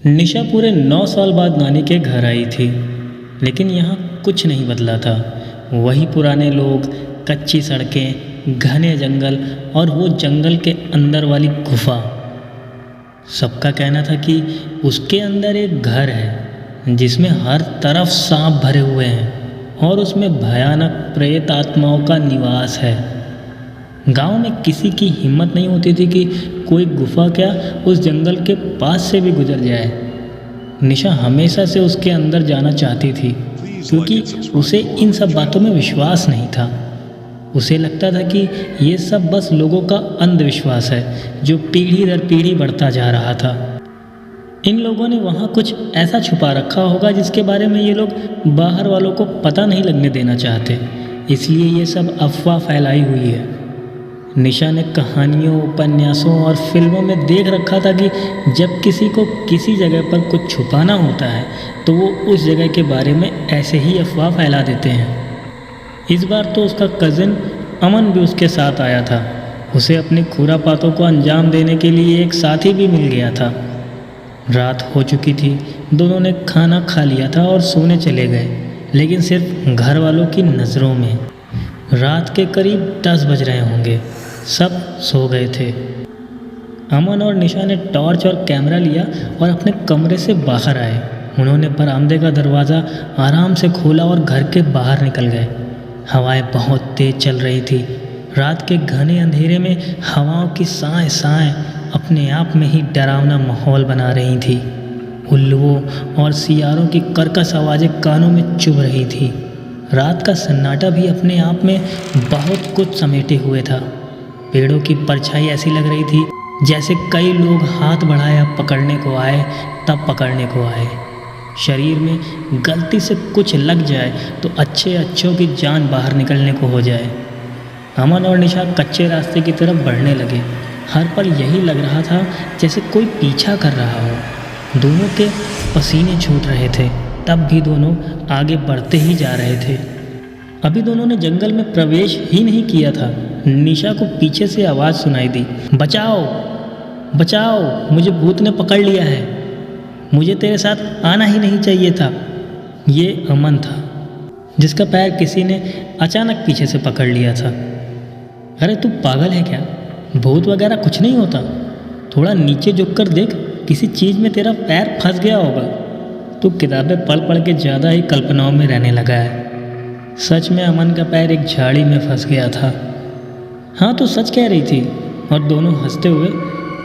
निशा पूरे 9 साल बाद नानी के घर आई थी, लेकिन यहाँ कुछ नहीं बदला था। वही पुराने लोग, कच्ची सड़कें, घने जंगल और वो जंगल के अंदर वाली गुफा। सबका कहना था कि उसके अंदर एक घर है जिसमें हर तरफ सांप भरे हुए हैं और उसमें भयानक प्रेत आत्माओं का निवास है। गांव में किसी की हिम्मत नहीं होती थी कि कोई गुफा क्या उस जंगल के पास से भी गुजर जाए। निशा हमेशा से उसके अंदर जाना चाहती थी, क्योंकि उसे इन सब बातों में विश्वास नहीं था। उसे लगता था कि ये सब बस लोगों का अंधविश्वास है जो पीढ़ी दर पीढ़ी बढ़ता जा रहा था। इन लोगों ने वहाँ कुछ ऐसा छुपा रखा होगा जिसके बारे में ये लोग बाहर वालों को पता नहीं लगने देना चाहते, इसलिए ये सब अफवाह फैलाई हुई है। निशा ने कहानियों, उपन्यासों और फिल्मों में देख रखा था कि जब किसी को किसी जगह पर कुछ छुपाना होता है तो वो उस जगह के बारे में ऐसे ही अफवाह फैला देते हैं। इस बार तो उसका कज़िन अमन भी उसके साथ आया था। उसे अपनी खुरापातों को अंजाम देने के लिए एक साथी भी मिल गया था। रात हो चुकी थी, दोनों ने खाना खा लिया था और सोने चले गए, लेकिन सिर्फ घर वालों की नज़रों में। रात के करीब 10 बज रहे होंगे, सब सो गए थे। अमन और निशा ने टॉर्च और कैमरा लिया और अपने कमरे से बाहर आए। उन्होंने बरामदे का दरवाज़ा आराम से खोला और घर के बाहर निकल गए। हवाएं बहुत तेज़ चल रही थी। रात के घने अंधेरे में हवाओं की साएं साएं अपने आप में ही डरावना माहौल बना रही थी। उल्लुओं और सियारों की कर्कश आवाज़ें कानों में चुभ रही थी। रात का सन्नाटा भी अपने आप में बहुत कुछ समेटे हुए था। पेड़ों की परछाई ऐसी लग रही थी जैसे कई लोग हाथ बढ़ाया पकड़ने को आए तब पकड़ने को आए। शरीर में गलती से कुछ लग जाए तो अच्छों की जान बाहर निकलने को हो जाए। अमन और निशा कच्चे रास्ते की तरफ बढ़ने लगे। हर पल यही लग रहा था जैसे कोई पीछा कर रहा हो। दोनों के पसीने छूट रहे थे, तब भी दोनों आगे बढ़ते ही जा रहे थे। अभी दोनों ने जंगल में प्रवेश ही नहीं किया था, निशा को पीछे से आवाज़ सुनाई दी, बचाओ बचाओ, मुझे भूत ने पकड़ लिया है, मुझे तेरे साथ आना ही नहीं चाहिए था। ये अमन था, जिसका पैर किसी ने अचानक पीछे से पकड़ लिया था। अरे तू पागल है क्या? भूत वगैरह कुछ नहीं होता, थोड़ा नीचे झुक कर देख, किसी चीज़ में तेरा पैर फंस गया होगा। तू किताबें पढ़ पढ़ के ज़्यादा ही कल्पनाओं में रहने लगा है। सच में अमन का पैर एक झाड़ी में फंस गया था। हाँ तो सच कह रही थी, और दोनों हंसते हुए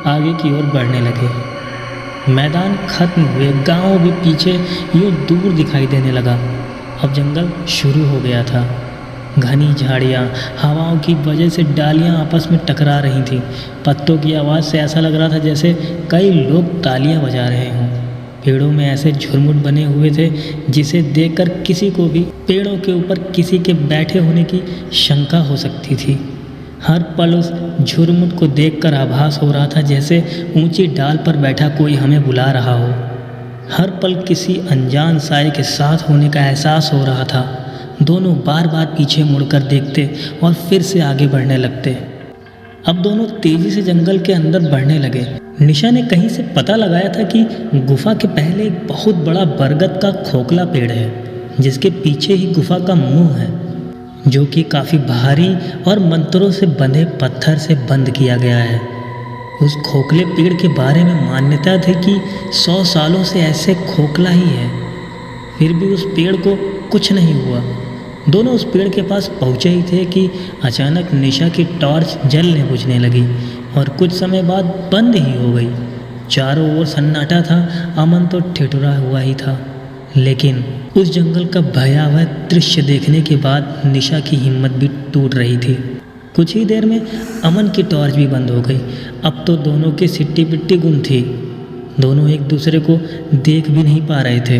आगे की ओर बढ़ने लगे। मैदान खत्म हुए, गांव भी पीछे यूँ दूर दिखाई देने लगा। अब जंगल शुरू हो गया था। घनी झाड़ियाँ, हवाओं की वजह से डालियाँ आपस में टकरा रही थीं। पत्तों की आवाज़ से ऐसा लग रहा था जैसे कई लोग तालियाँ बजा रहे हों। पेड़ों में ऐसे झुरमुट बने हुए थे जिसे देखकर किसी को भी पेड़ों के ऊपर किसी के बैठे होने की शंका हो सकती थी। हर पल उस झुरमुट को देखकर आभास हो रहा था जैसे ऊंची डाल पर बैठा कोई हमें बुला रहा हो। हर पल किसी अनजान साए के साथ होने का एहसास हो रहा था। दोनों बार बार पीछे मुड़कर देखते और फिर से आगे बढ़ने लगते। अब दोनों तेज़ी से जंगल के अंदर बढ़ने लगे। निशा ने कहीं से पता लगाया था कि गुफा के पहले एक बहुत बड़ा बरगद का खोखला पेड़ है, जिसके पीछे ही गुफा का मुंह है, जो कि काफ़ी भारी और मंत्रों से बंधे पत्थर से बंद किया गया है। उस खोखले पेड़ के बारे में मान्यता थी कि 100 सालों से ऐसे खोखला ही है, फिर भी उस पेड़ को कुछ नहीं हुआ। दोनों उस पेड़ के पास पहुँचे ही थे कि अचानक निशा की टॉर्च जलने बुझने लगी और कुछ समय बाद बंद ही हो गई। चारों ओर सन्नाटा था। अमन तो ठिठुरा हुआ ही था, लेकिन उस जंगल का भयावह दृश्य देखने के बाद निशा की हिम्मत भी टूट रही थी। कुछ ही देर में अमन की टॉर्च भी बंद हो गई। अब तो दोनों की सिट्टी पिट्टी गुम थी। दोनों एक दूसरे को देख भी नहीं पा रहे थे।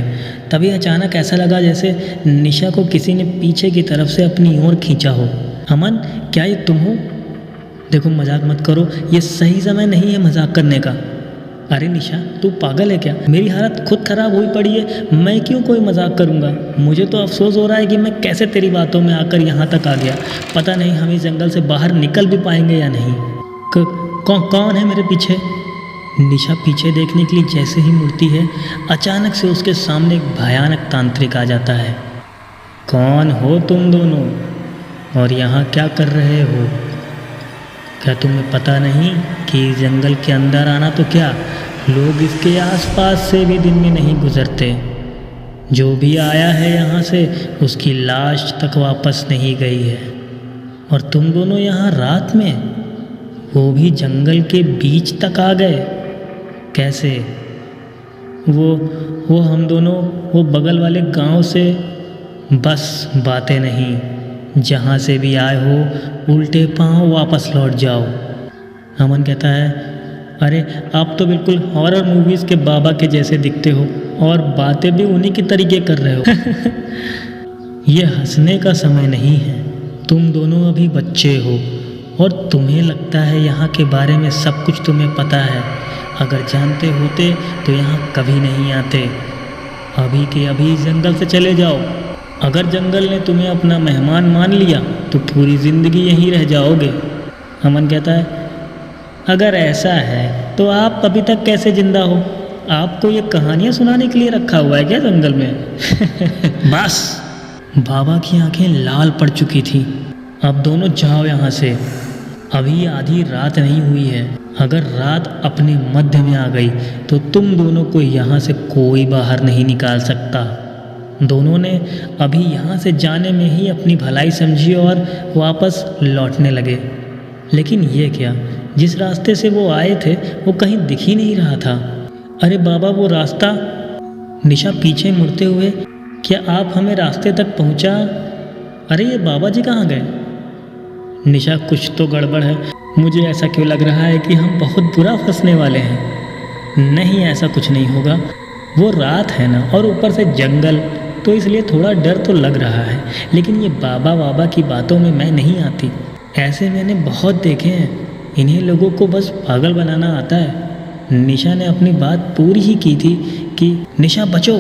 तभी अचानक ऐसा लगा जैसे निशा को किसी ने पीछे की तरफ से अपनी ओर खींचा हो। अमन, क्या ये तुम हो? देखो मजाक मत करो, ये सही समय नहीं है मजाक करने का। अरे निशा, तू पागल है क्या? मेरी हालत खुद खराब हुई पड़ी है, मैं क्यों कोई मजाक करूँगा? मुझे तो अफसोस हो रहा है कि मैं कैसे तेरी बातों में आकर यहाँ तक आ गया। पता नहीं हम इस जंगल से बाहर निकल भी पाएंगे या नहीं। कौन है मेरे पीछे? निशा पीछे देखने के लिए जैसे ही मुड़ती है, अचानक से उसके सामने एक भयानक तांत्रिक आ जाता है। कौन हो तुम दोनों और यहाँ क्या कर रहे हो? क्या तुम्हें पता नहीं कि इस जंगल के अंदर आना तो क्या, लोग इसके आसपास से भी दिन में नहीं गुजरते। जो भी आया है यहाँ से उसकी लाश तक वापस नहीं गई है। और तुम दोनों यहाँ रात में, वो भी जंगल के बीच तक आ गए, कैसे? वो हम दोनों वो बगल वाले गांव से। बस बातें नहीं, जहाँ से भी आए हो उल्टे पांव वापस लौट जाओ। अमन कहता है, अरे आप तो बिल्कुल हॉरर मूवीज़ के बाबा के जैसे दिखते हो और बातें भी उन्हीं की तरीके कर रहे हो। ये हंसने का समय नहीं है, तुम दोनों अभी बच्चे हो और तुम्हें लगता है यहाँ के बारे में सब कुछ तुम्हें पता है। अगर जानते होते तो यहाँ कभी नहीं आते। अभी के अभी जंगल से चले जाओ। अगर जंगल ने तुम्हें अपना मेहमान मान लिया तो पूरी ज़िंदगी यहीं रह जाओगे। अमन कहता है, अगर ऐसा है तो आप अभी तक कैसे जिंदा हो? आपको ये कहानियाँ सुनाने के लिए रखा हुआ है क्या जंगल में? बस। बाबा की आंखें लाल पड़ चुकी थी। अब दोनों जाओ यहाँ से, अभी आधी रात नहीं हुई है। अगर रात अपने मध्य में आ गई तो तुम दोनों को यहाँ से कोई बाहर नहीं निकाल सकता। दोनों ने अभी यहाँ से जाने में ही अपनी भलाई समझी और वापस लौटने लगे। लेकिन ये क्या, जिस रास्ते से वो आए थे वो कहीं दिख ही नहीं रहा था। अरे बाबा, वो रास्ता। निशा पीछे मुड़ते हुए, क्या आप हमें रास्ते तक पहुँचा? अरे ये बाबा जी कहाँ गए? निशा, कुछ तो गड़बड़ है। मुझे ऐसा क्यों लग रहा है कि हम बहुत बुरा फंसने वाले हैं। नहीं, ऐसा कुछ नहीं होगा। वो रात है ना, और ऊपर से जंगल, तो इसलिए थोड़ा डर तो लग रहा है। लेकिन ये बाबा की बातों में मैं नहीं आती। ऐसे मैंने बहुत देखे हैं, इन्हीं लोगों को बस पागल बनाना आता है। निशा ने अपनी बात पूरी ही की थी कि निशा बचो।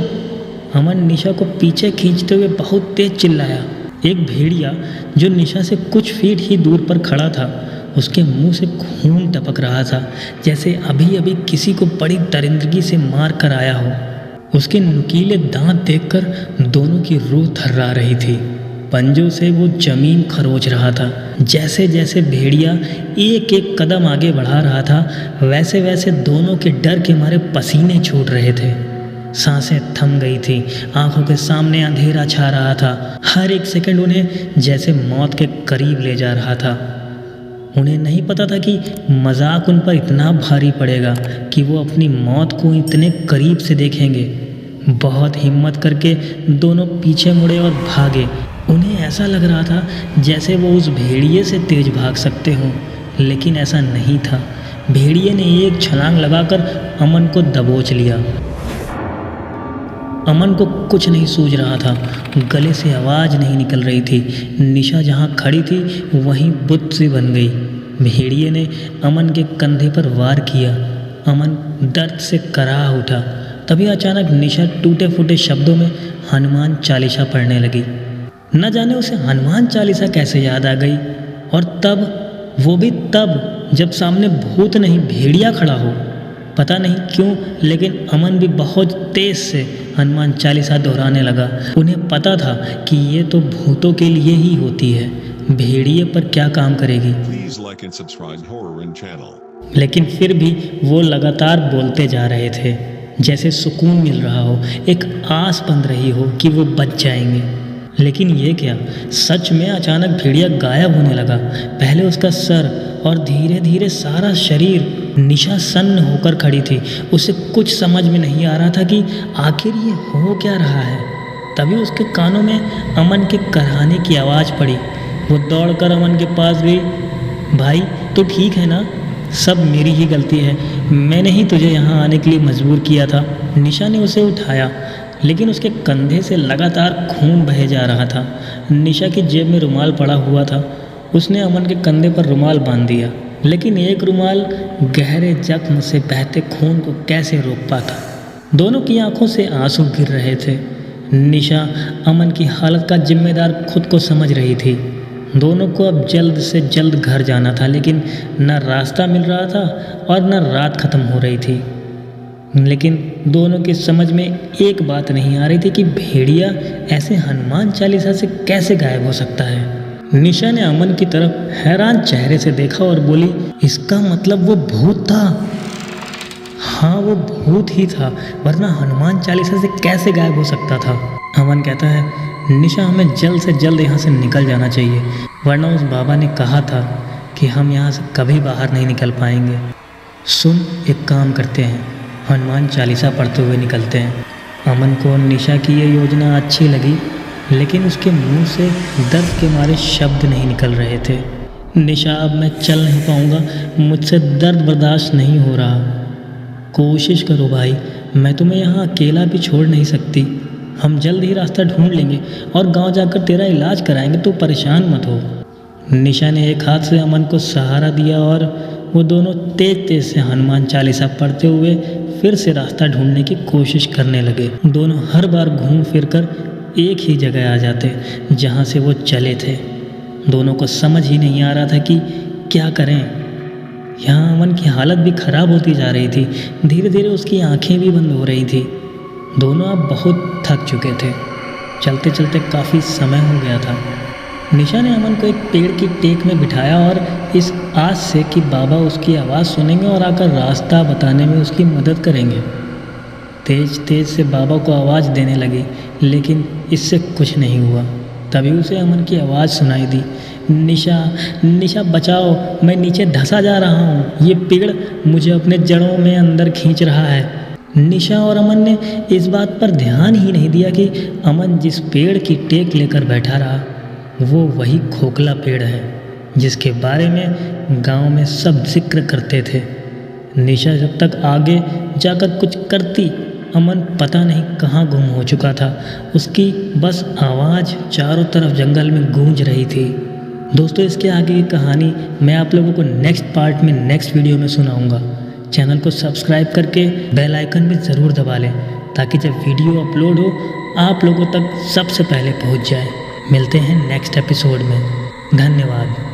अमन निशा को पीछे खींचते हुए बहुत तेज चिल्लाया। एक भेड़िया जो निशा से कुछ फीट ही दूर पर खड़ा था, उसके मुंह से खून टपक रहा था, जैसे अभी अभी किसी को बड़ी दरिंदगी से मार कर आया हो। उसके नुकीले दांत देखकर दोनों की रूह थर्रा रही थी। पंजों से वो जमीन खरोच रहा था। जैसे जैसे भेड़िया एक एक कदम आगे बढ़ा रहा था, वैसे वैसे दोनों के डर के मारे पसीने छूट रहे थे। सांसें थम गई थी, आंखों के सामने अंधेरा छा रहा था। हर एक सेकंड उन्हें जैसे मौत के करीब ले जा रहा था। उन्हें नहीं पता था कि मजाक उन पर इतना भारी पड़ेगा कि वो अपनी मौत को इतने करीब से देखेंगे। बहुत हिम्मत करके दोनों पीछे मुड़े और भागे। उन्हें ऐसा लग रहा था जैसे वो उस भेड़िए से तेज भाग सकते हों, लेकिन ऐसा नहीं था। भेड़िए ने एक छलांग लगाकर अमन को दबोच लिया। अमन को कुछ नहीं सूझ रहा था, गले से आवाज़ नहीं निकल रही थी। निशा जहाँ खड़ी थी वहीं बुत सी बन गई। भेड़िए ने अमन के कंधे पर वार किया। अमन दर्द से कराह उठा। तभी अचानक निशा टूटे फूटे शब्दों में हनुमान चालीसा पढ़ने लगी। न जाने उसे हनुमान चालीसा कैसे याद आ गई, और तब, वो भी तब जब सामने भूत नहीं भेड़िया खड़ा हो। पता नहीं क्यों, लेकिन अमन भी बहुत तेज से हनुमान चालीसा दोहराने लगा। उन्हें पता था कि ये तो भूतों के लिए ही होती है, भेड़िए पर क्या काम करेगी। लेकिन फिर भी वो लगातार बोलते जा रहे थे, जैसे सुकून मिल रहा हो, एक आस बंध रही हो कि वो बच जाएंगे। लेकिन ये क्या, सच में अचानक भेड़िया गायब होने लगा। पहले उसका सर और धीरे धीरे सारा शरीर। निशा सन्न होकर खड़ी थी। उसे कुछ समझ में नहीं आ रहा था कि आखिर ये हो क्या रहा है। तभी उसके कानों में अमन के कराहने की आवाज़ पड़ी। वो दौड़कर अमन के पास गई। भाई, तो ठीक है ना? सब मेरी ही गलती है, मैंने ही तुझे यहाँ आने के लिए मजबूर किया था। निशा ने उसे उठाया, लेकिन उसके कंधे से लगातार खून बहे जा रहा था। निशा की जेब में रुमाल पड़ा हुआ था। उसने अमन के कंधे पर रुमाल बांध दिया, लेकिन एक रुमाल गहरे जख्म से बहते खून को कैसे रोक पाता। दोनों की आंखों से आंसू गिर रहे थे। निशा अमन की हालत का जिम्मेदार खुद को समझ रही थी। दोनों को अब जल्द से जल्द घर जाना था, लेकिन न रास्ता मिल रहा था और न रात ख़त्म हो रही थी। लेकिन दोनों की समझ में एक बात नहीं आ रही थी कि भेड़िया ऐसे हनुमान चालीसा से कैसे गायब हो सकता है। निशा ने अमन की तरफ हैरान चेहरे से देखा और बोली, इसका मतलब वो भूत था। हाँ, वो भूत ही था, वरना हनुमान चालीसा से कैसे गायब हो सकता था। अमन कहता है, निशा हमें जल्द से जल्द यहाँ से निकल जाना चाहिए, वरना उस बाबा ने कहा था कि हम यहाँ से कभी बाहर नहीं निकल पाएंगे। सुन, एक काम करते हैं, हनुमान चालीसा पढ़ते हुए निकलते हैं। अमन को निशा की ये योजना अच्छी लगी, लेकिन उसके मुंह से दर्द के मारे शब्द नहीं निकल रहे थे। निशा, अब मैं चल नहीं पाऊँगा, मुझसे दर्द बर्दाश्त नहीं हो रहा। कोशिश करो भाई, मैं तुम्हें यहाँ अकेला भी छोड़ नहीं सकती। हम जल्द ही रास्ता ढूंढ लेंगे और गांव जाकर तेरा इलाज कराएंगे, तो परेशान मत हो। निशा ने एक हाथ से अमन को सहारा दिया और वो दोनों तेज तेज से हनुमान चालीसा पढ़ते हुए फिर से रास्ता ढूंढने की कोशिश करने लगे। दोनों हर बार घूम फिर कर एक ही जगह आ जाते जहाँ से वो चले थे। दोनों को समझ ही नहीं आ रहा था कि क्या करें। यहाँ अमन की हालत भी ख़राब होती जा रही थी, धीरे धीरे उसकी आंखें भी बंद हो रही थी। दोनों अब बहुत थक चुके थे, चलते चलते काफ़ी समय हो गया था। निशा ने अमन को एक पेड़ की टेक में बिठाया और इस आस से कि बाबा उसकी आवाज़ सुनेंगे और आकर रास्ता बताने में उसकी मदद करेंगे। तेज तेज से बाबा को आवाज़ देने लगी, लेकिन इससे कुछ नहीं हुआ। तभी उसे अमन की आवाज़ सुनाई दी, निशा, निशा बचाओ, मैं नीचे धंसा जा रहा हूँ, ये पेड़ मुझे अपने जड़ों में अंदर खींच रहा है। निशा और अमन ने इस बात पर ध्यान ही नहीं दिया कि अमन जिस पेड़ की टेक लेकर बैठा रहा वो वही खोखला पेड़ है जिसके बारे में गांव में सब जिक्र करते थे। निशा जब तक आगे जाकर कुछ करती, अमन पता नहीं कहाँ गुम हो चुका था। उसकी बस आवाज़ चारों तरफ जंगल में गूंज रही थी। दोस्तों, इसके आगे की कहानी मैं आप लोगों को नेक्स्ट पार्ट में नेक्स्ट वीडियो में सुनाऊंगा। चैनल को सब्सक्राइब करके बेल आइकन भी ज़रूर दबा लें, ताकि जब वीडियो अपलोड हो आप लोगों तक सबसे पहले पहुंच जाए। मिलते हैं नेक्स्ट एपिसोड में। धन्यवाद।